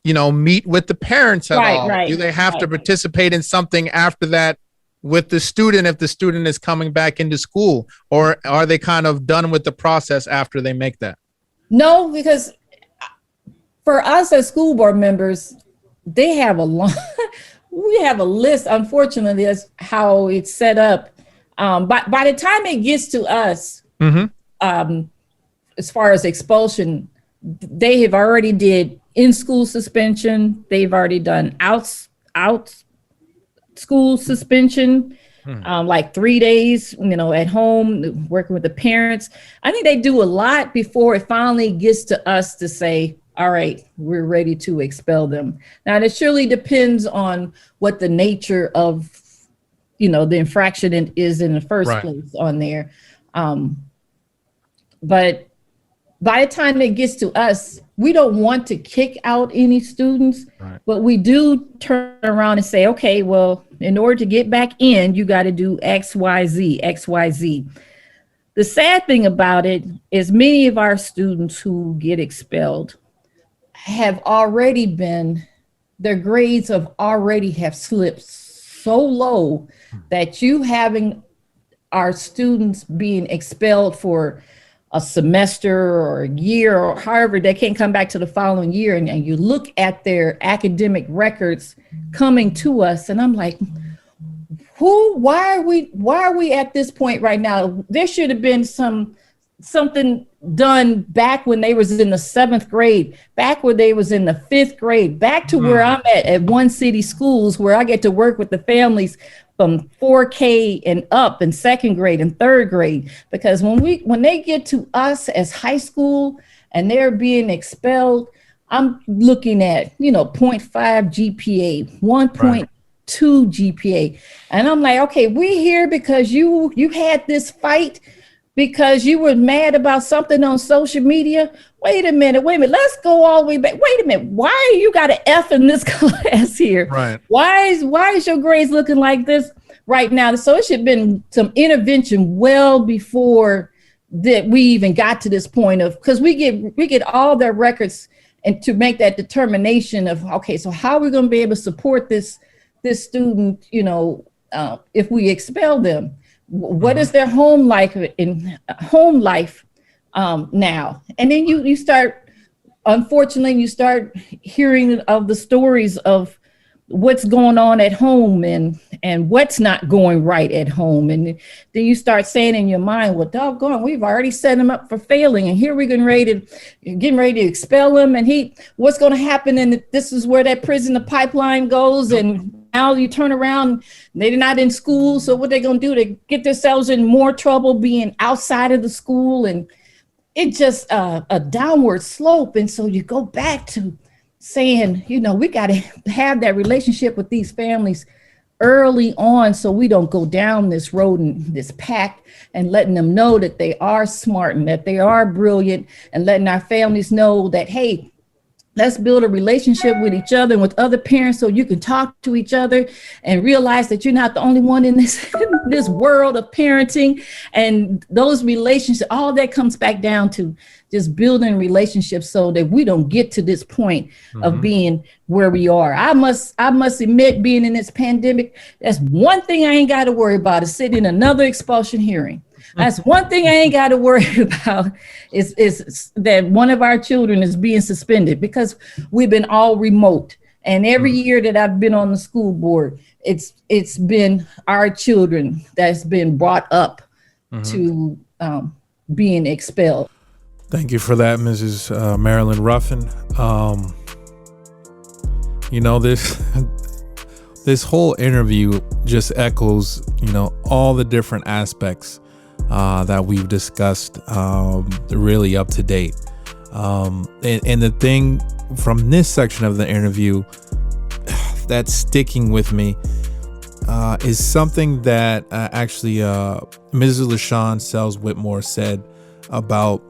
S1: meet with the parents at all?
S2: Right.
S1: Do they have to participate in something after that with the student if the student is coming back into school, or are they kind of done with the process after they make that?
S2: No, because for us as school board members, they have a long, we have a list, unfortunately, that's how it's set up. But by the time it gets to us, as far as expulsion, they have already did in-school suspension. They've already done out school suspension, like 3 days, at home, working with the parents. I think they do a lot before it finally gets to us to say, all right, we're ready to expel them. Now, it surely depends on what the nature of, the infraction is in the first place on there. But by the time it gets to us, we don't want to kick out any students, but we do turn around and say, okay, well, in order to get back in, you got to do X, Y, Z, X, Y, Z. The sad thing about it is many of our students who get expelled have already their grades have slipped so low that you having our students being expelled for a semester or a year or however, they can't come back to the following year. And you look at their academic records coming to us, and I'm like, why are we at this point right now? There should have been something done back when they was in the 7th grade, back when they was in the 5th grade, back to where I'm at one city schools where I get to work with the families from 4K and up in 2nd grade and 3rd grade. Because when they get to us as high school and they're being expelled, I'm looking at, 0.5 GPA, 1.2 GPA. And I'm like, okay, we're here because you had this fight because you were mad about something on social media. Wait a minute. Let's go all the way back. Wait a minute. Why you got an F in this class here?
S1: Right.
S2: Why is your grades looking like this right now? So it should have been some intervention well before that we even got to this point of, because we get all their records and to make that determination of, okay, so how are we going to be able to support this student, if we expel them? What is their home life now? And then you start, unfortunately, you start hearing of the stories of what's going on at home and what's not going right at home. And then you start saying in your mind, well, doggone, we've already set him up for failing. And here we're getting ready to expel him. And what's going to happen? And this is where that prison, the pipeline goes. And now you turn around, they're not in school. So what they're going to do to get themselves in more trouble being outside of the school. And it's just a downward slope. And so you go back to saying, we got to have that relationship with these families early on so we don't go down this road and this path, and letting them know that they are smart and that they are brilliant, and letting our families know that, hey, let's build a relationship with each other and with other parents so you can talk to each other and realize that you're not the only one in this world of parenting. And those relationships, all that comes back down to just building relationships so that we don't get to this point of being where we are. I must admit, being in this pandemic, that's one thing I ain't got to worry about, is sitting in another expulsion hearing. That's one thing I ain't got to worry about is that one of our children is being suspended, because we've been all remote. And every year that I've been on the school board, it's been our children that's been brought up to being expelled.
S1: Thank you for that, Mrs. Marilyn Ruffin. This whole interview just echoes, all the different aspects that we've discussed, really up to date. And the thing from this section of the interview that's sticking with me is something that actually Mrs. LaShawn Sells Whitmore said about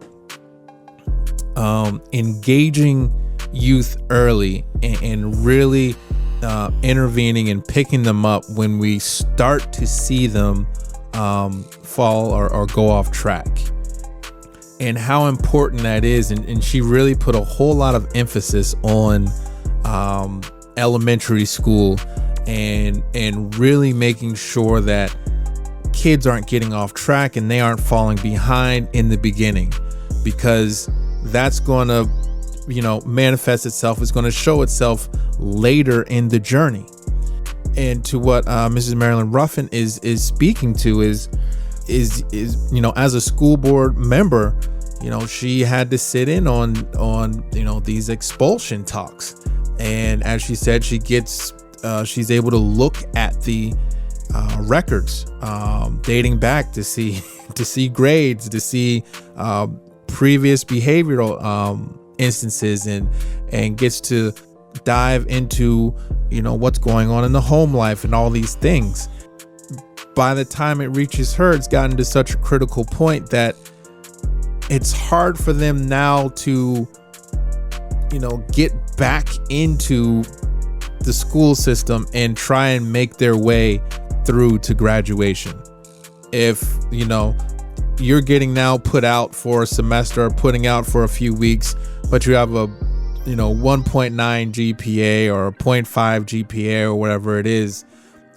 S1: engaging youth early and really intervening and picking them up when we start to see them fall or go off track, and how important that is. And she really put a whole lot of emphasis on elementary school, and really making sure that kids aren't getting off track and they aren't falling behind in the beginning, because that's going to, manifest itself. It's going to show itself later in the journey. And to what Mrs. Marilyn Ruffin is speaking to is as a school board member, she had to sit in on these expulsion talks. And as she said, she's able to look at the records dating back to see grades, to see previous behavioral instances, and gets to dive into what's going on in the home life and all these things. By the time it reaches her, it's gotten to such a critical point that it's hard for them now to get back into the school system and try and make their way through to graduation. If you're getting now put out for a semester or putting out for a few weeks, but you have a 1.9 GPA or a 0.5 GPA or whatever it is,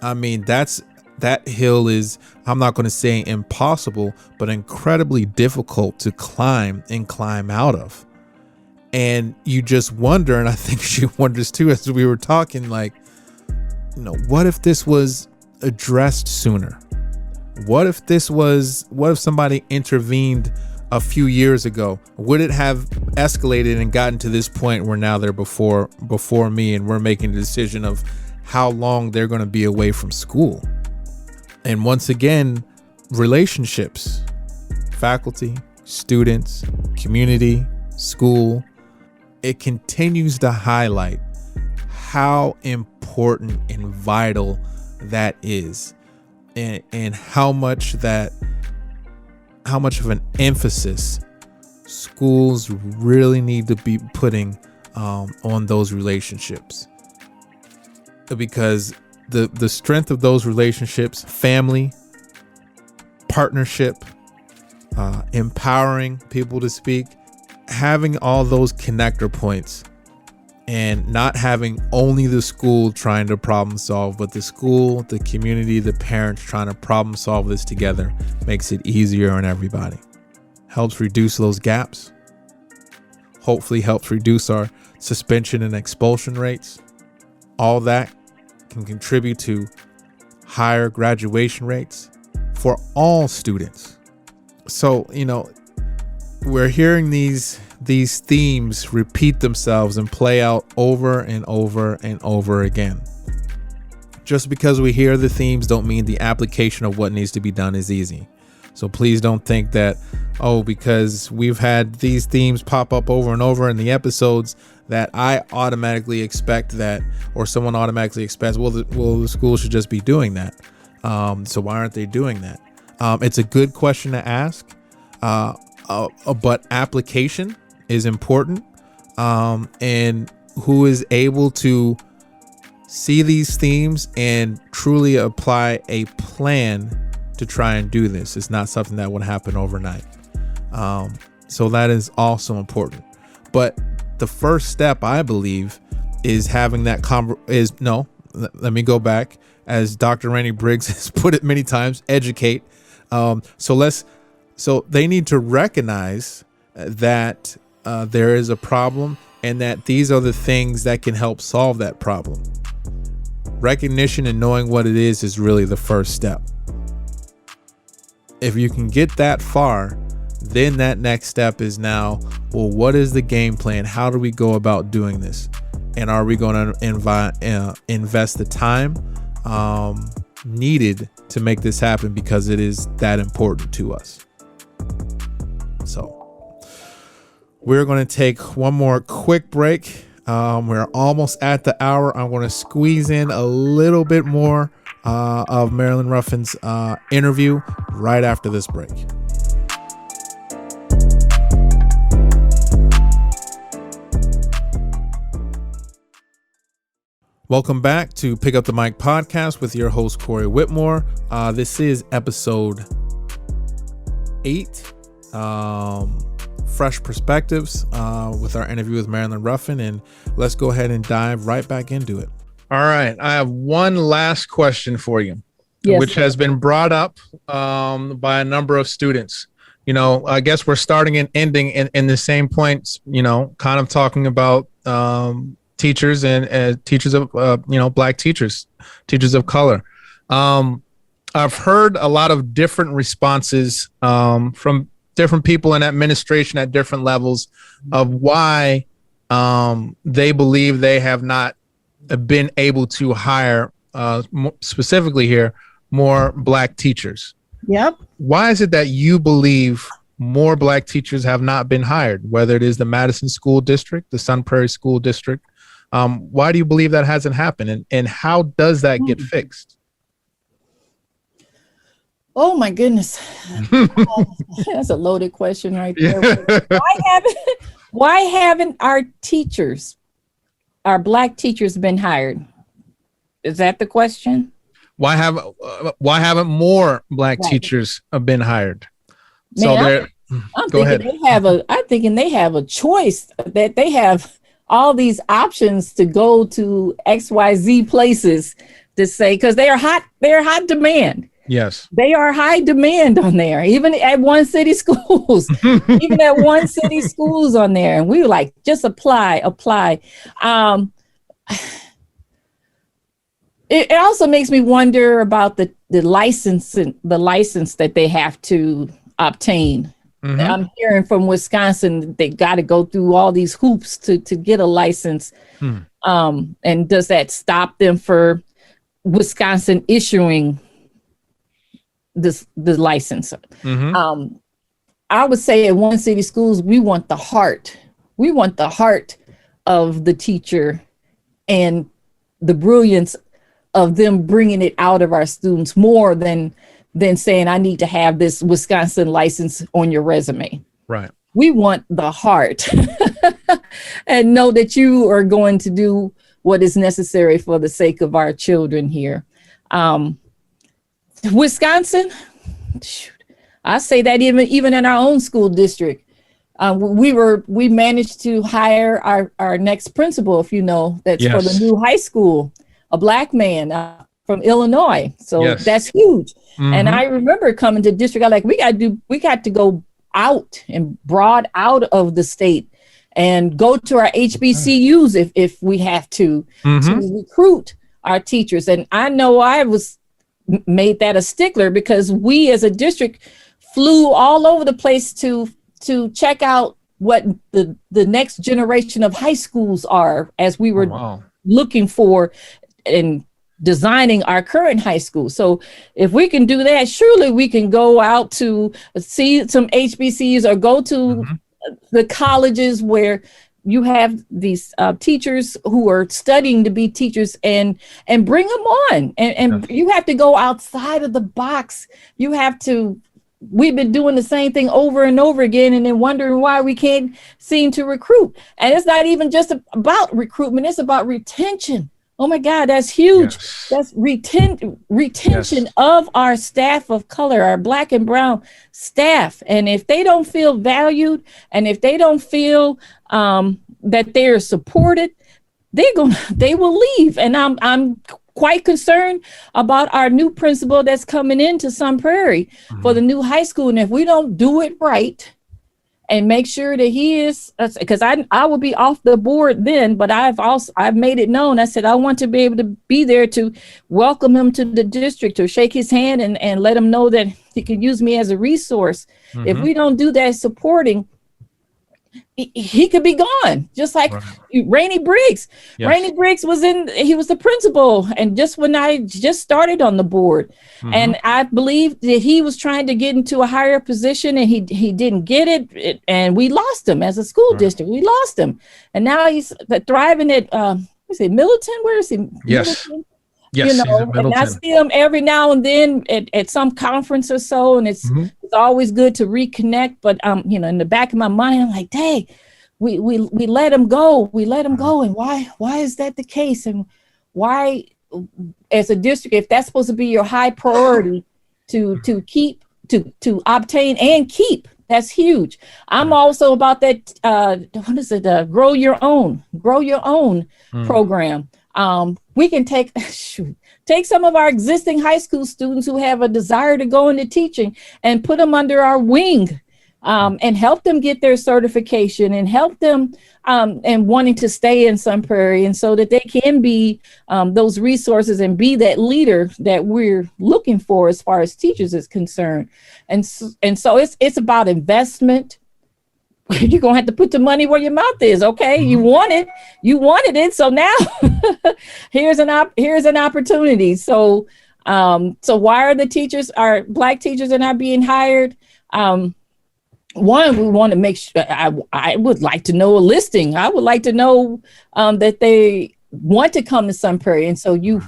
S1: I mean, that hill is, I'm not going to say impossible, but incredibly difficult to climb out of. And you just wonder, and I think she wonders too, as we were talking, like, what if this was addressed sooner? What if somebody intervened a few years ago? Would it have escalated and gotten to this point where now they're before me, and we're making the decision of how long they're going to be away from school? And once again, relationships, faculty, students, community, school, it continues to highlight how important and vital that is, and how much of an emphasis schools really need to be putting on those relationships, because the strength of those relationships, family, partnership, empowering people to speak, having all those connector points, and not having only the school trying to problem solve, but the school, the community, the parents trying to problem solve this together, makes it easier on everybody. Helps reduce those gaps. Hopefully helps reduce our suspension and expulsion rates. All that can contribute to higher graduation rates for all students. So, we're hearing these themes repeat themselves and play out over and over and over again. Just because we hear the themes don't mean the application of what needs to be done is easy. So please don't think that, because we've had these themes pop up over and over in the episodes, that I automatically expect that, or someone automatically expects, the school should just be doing that. So why aren't they doing that? It's a good question to ask, but application is important, and who is able to see these themes and truly apply a plan to try and do this. It's not something that would happen overnight. So that is also important. But the first step, I believe, is having that let me go back. As Dr. Randy Briggs has put it many times, educate. So they need to recognize that there is a problem, and that these are the things that can help solve that problem. Recognition and knowing what it is really the first step. If you can get that far, then that next step is now, what is the game plan? How do we go about doing this? And are we going to invest the time needed to make this happen, because it is that important to us? So we're going to take one more quick break. We're almost at the hour. I'm going to squeeze in a little bit more of Marilyn Ruffin's interview right after this break. Welcome back to Pick Up the Mic podcast with your host, Corey Whitmore. This is episode 8 fresh perspectives with our interview with Marilyn Ruffin, and let's go ahead and dive right back into it. All right. I have one last question for you, which has been brought up by a number of students. I guess we're starting and ending in the same points, kind of talking about teachers and teachers of, Black teachers of color. I've heard a lot of different responses from different people in administration at different levels of why they believe they have not been able to hire, specifically here, more Black teachers.
S2: Yep.
S1: Why is it that you believe more Black teachers have not been hired, whether it is the Madison School District, the Sun Prairie School District? Why do you believe that hasn't happened? And how does that get fixed?
S2: Oh my goodness. That's a loaded question right there. Why haven't our teachers, our Black teachers, been hired? Is that the question? Why
S1: haven't more Black teachers been hired?
S2: Man, I'm thinking they have a choice, that they have all these options to go to XYZ places to say, because they're hot demand.
S1: Yes.
S2: They are high demand on there, even at one city schools, even at one city schools on there. And we were like, just apply. It also makes me wonder about the license that they have to obtain. Mm-hmm. I'm hearing from Wisconsin, they got to go through all these hoops to get a license. And does that stop them for Wisconsin issuing the license? Mm-hmm. I would say at one city schools, we want the heart of the teacher and the brilliance of them bringing it out of our students more than saying, I need to have this Wisconsin license on your resume.
S1: Right.
S2: We want the heart and know that you are going to do what is necessary for the sake of our children here. Wisconsin, I say that even in our own school district, we managed to hire our next principal, if you know, that's for the new high school, a Black man from Illinois. So that's huge. Mm-hmm. And I remember coming to district, we got to go out and broad out of the state and go to our HBCUs if we have to recruit our teachers. And I know I made that a stickler because we as a district flew all over the place to check out what the next generation of high schools are as we were looking for and designing our current high school. So if we can do that, surely we can go out to see some HBCUs or go to the colleges where you have these teachers who are studying to be teachers and bring them on. And you have to go outside of the box. We've been doing the same thing over and over again and then wondering why we can't seem to recruit. And it's not even just about recruitment, it's about retention. Oh my God, that's huge. Yes. That's retention of our staff of color, our Black and brown staff. And if they don't feel valued and if they don't feel that they're supported, they will leave. And I'm quite concerned about our new principal that's coming into Sun Prairie for the new high school. And if we don't do it right and make sure that he is, because I will be off the board then, but I've made it known. I said, I want to be able to be there to welcome him to the district, to shake his hand and let him know that he can use me as a resource. If we don't do that supporting, he could be gone, just like Rainey Briggs. Rainey Briggs he was the principal, and just when I just started on the board, and I believe that he was trying to get into a higher position, and he didn't get it, and we lost him as a school district. We lost him, and now he's thriving at Middleton. Where is he?
S1: Yes.
S2: Middleton?
S1: Yes,
S2: and I see him every now and then at some conference or so, and it's always good to reconnect. But in the back of my mind, I'm like, dang, we let him go. We let him go, and why is that the case? And why, as a district, if that's supposed to be your high priority to keep to obtain and keep That's huge. I'm also about that. What is it? Grow your own program. We can take some of our existing high school students who have a desire to go into teaching and put them under our wing, and help them get their certification and help them and wanting to stay in Sun Prairie, and so that they can be those resources and be that leader that we're looking for as far as teachers is concerned. And so it's about investment. You're going to have to put the money where your mouth is. Okay. You wanted it. So now here's an opportunity. So why are our Black teachers are not being hired? One, we want to make sure, I would like to know a listing. I would like to know that they want to come to Sun Prairie. And so you,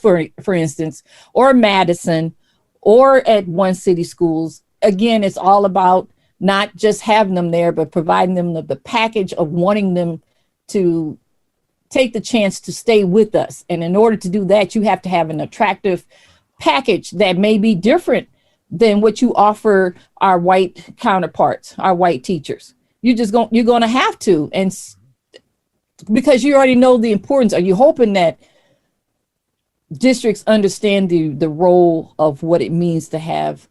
S2: for instance, or Madison or at One City Schools, again, it's all about not just having them there, but providing them the package of wanting them to take the chance to stay with us. And in order to do that, you have to have an attractive package that may be different than what you offer our white counterparts, our white teachers. You're going to have to, and because you already know the importance. Are you hoping that districts understand the role of what it means to have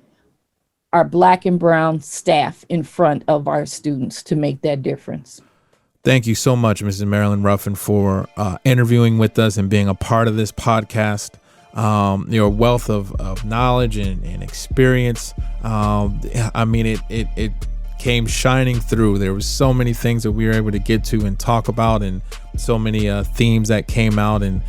S2: our Black and brown staff in front of our students to make that difference?
S1: Thank you so much, Mrs. Marilyn Ruffin, for interviewing with us and being a part of this podcast. Your wealth of knowledge and experience. It came shining through. There was so many things that we were able to get to and talk about, and so many themes that came out. And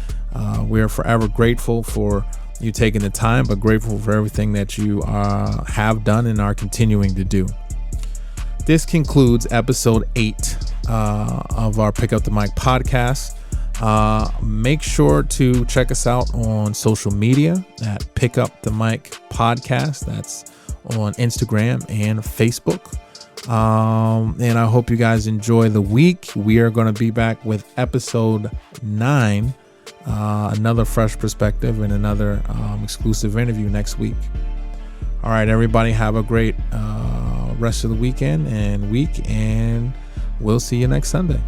S1: we're forever grateful for you taking the time, but grateful for everything that you have done and are continuing to do. This concludes episode 8 of our Pick Up the Mic podcast. Make sure to check us out on social media at Pick Up the Mic podcast. That's on Instagram and Facebook. And I hope you guys enjoy the week. We are going to be back with episode 9, another fresh perspective and another exclusive interview next week. All right, everybody, have a great rest of the weekend and week, and we'll see you next Sunday.